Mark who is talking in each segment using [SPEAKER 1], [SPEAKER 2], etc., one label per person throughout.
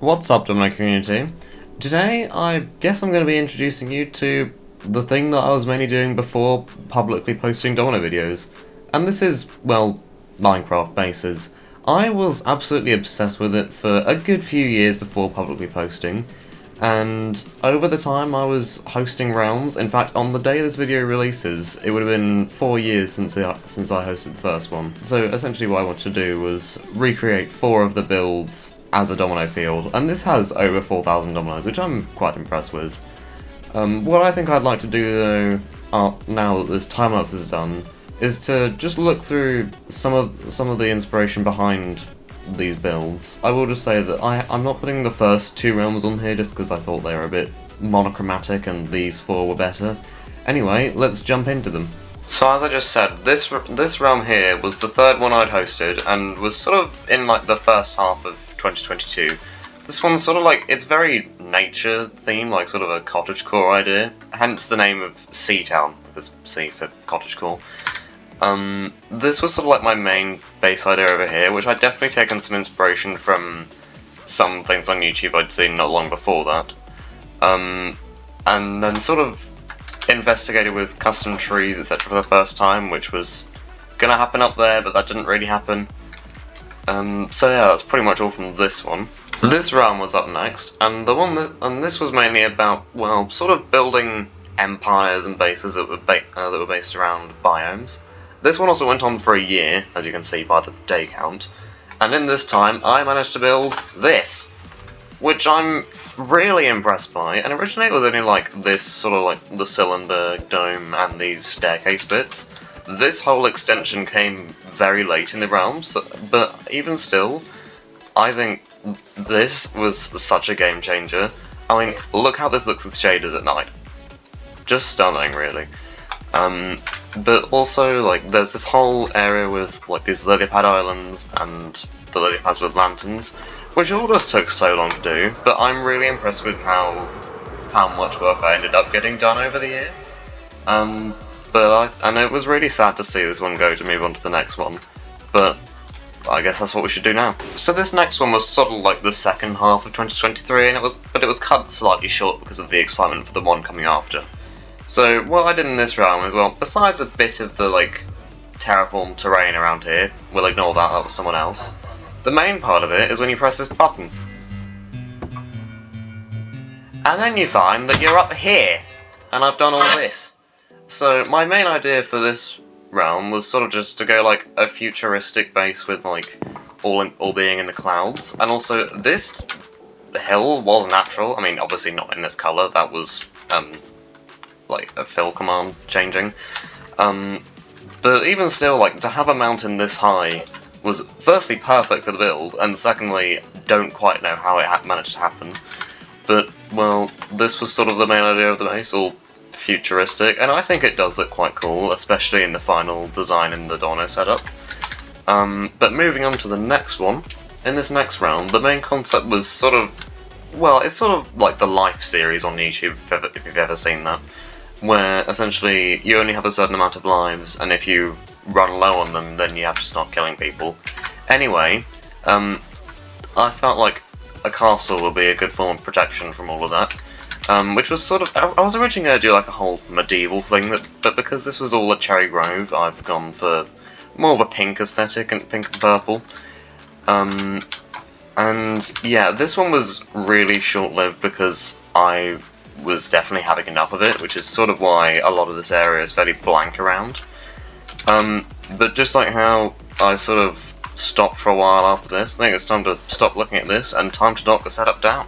[SPEAKER 1] What's up, Domino community? Today, I guess I'm going to be introducing you to the thing that I was mainly doing before publicly posting Domino videos. And this is, well, Minecraft bases. I was absolutely obsessed with it for a good few years before publicly posting, and over the time I was hosting realms. In fact, on the day this video releases, it would have been 4 years since I hosted the first one. So essentially what I wanted to do was recreate 4 of the builds as a domino field, and this has over 4,000 dominoes, which I'm quite impressed with. What I think I'd like to do though, now that this time-lapse is done, is to just look through some of the inspiration behind these builds. I will just say that I'm not putting the first 2 realms on here just because I thought they were a bit monochromatic and these 4 were better. Anyway, let's jump into them. So as I just said, this realm here was the 3rd one I'd hosted and was sort of in like the first half of 2022. This one's sort of like, it's very nature themed, like sort of a cottagecore idea, hence the name of Sea Town, because C for cottagecore. This was sort of like my main base idea over here, which I'd definitely taken some inspiration from some things on YouTube I'd seen not long before that. And then sort of investigated with custom trees, etc. for the first time, which was gonna happen up there, but that didn't really happen. So yeah, that's pretty much all from this one. This realm was up next, and this was mainly about, well, sort of building empires and bases that were based around biomes. This one also went on for a year, as you can see by the day count, and in this time I managed to build this, which I'm really impressed by. And originally it was only like this, sort of like the cylinder dome and these staircase bits. This whole extension came very late in the realms, but even still, I think this was such a game changer. I mean, look how this looks with shaders at night. Just stunning, really. But also, like, there's this whole area with, like, these lily pad islands and the lily pads with lanterns, which all just took so long to do, but I'm really impressed with how much work I ended up getting done over the year. And it was really sad to see this one go to move on to the next one, but I guess that's what we should do now. So this next one was sort of like the second half of 2023, and it was cut slightly short because of the excitement for the one coming after. So what I did in this realm is, well, besides a bit of the, like, terraform terrain around here, we'll ignore that, that was someone else. The main part of it is when you press this button. And then you find that you're up here, and I've done all this. So my main idea for this realm was sort of just to go like a futuristic base with like all being in the clouds, and also this hill was natural. I mean, obviously not in this colour, that was like a fill command changing. But even still, like, to have a mountain this high was firstly perfect for the build, and secondly, don't quite know how it managed to happen. But, well, this was sort of the main idea of the base, all futuristic, and I think it does look quite cool, especially in the final design in the Domino setup. But moving on to the next one, in this next round, the main concept was sort of, well, it's sort of like the Life series on YouTube, if you've ever seen that, where essentially you only have a certain amount of lives, and if you run low on them, then you have to start killing people. Anyway, I felt like a castle would be a good form of protection from all of that. Which was sort of, I was originally going to do like a whole medieval thing, but because this was all at Cherry Grove, I've gone for more of a pink aesthetic, and pink and purple. And yeah, this one was really short-lived because I was definitely having enough of it, which is sort of why a lot of this area is fairly blank around. But just like how I sort of stopped for a while after this, I think it's time to stop looking at this and time to knock the setup down.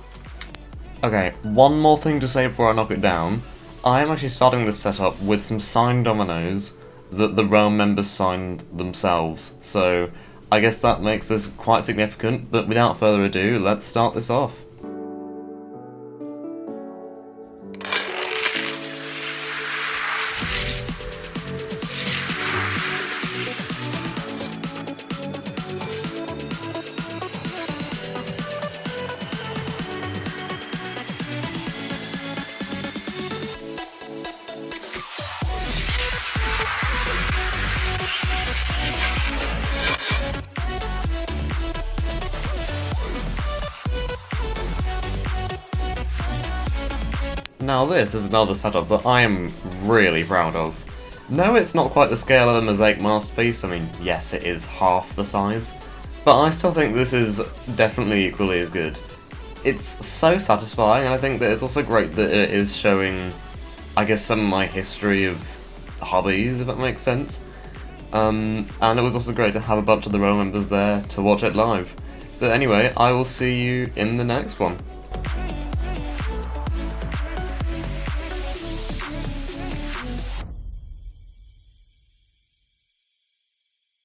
[SPEAKER 1] Okay, one more thing to say before I knock it down. I am actually starting this setup with some signed dominoes that the realm members signed themselves, so I guess that makes this quite significant, but without further ado, let's start this off. Now this is another setup that I am really proud of. No, it's not quite the scale of a mosaic masterpiece, I mean, yes, it is half the size, but I still think this is definitely equally as good. It's so satisfying, and I think that it's also great that it is showing, I guess, some of my history of hobbies, if that makes sense. And it was also great to have a bunch of the row members there to watch it live. But anyway, I will see you in the next one.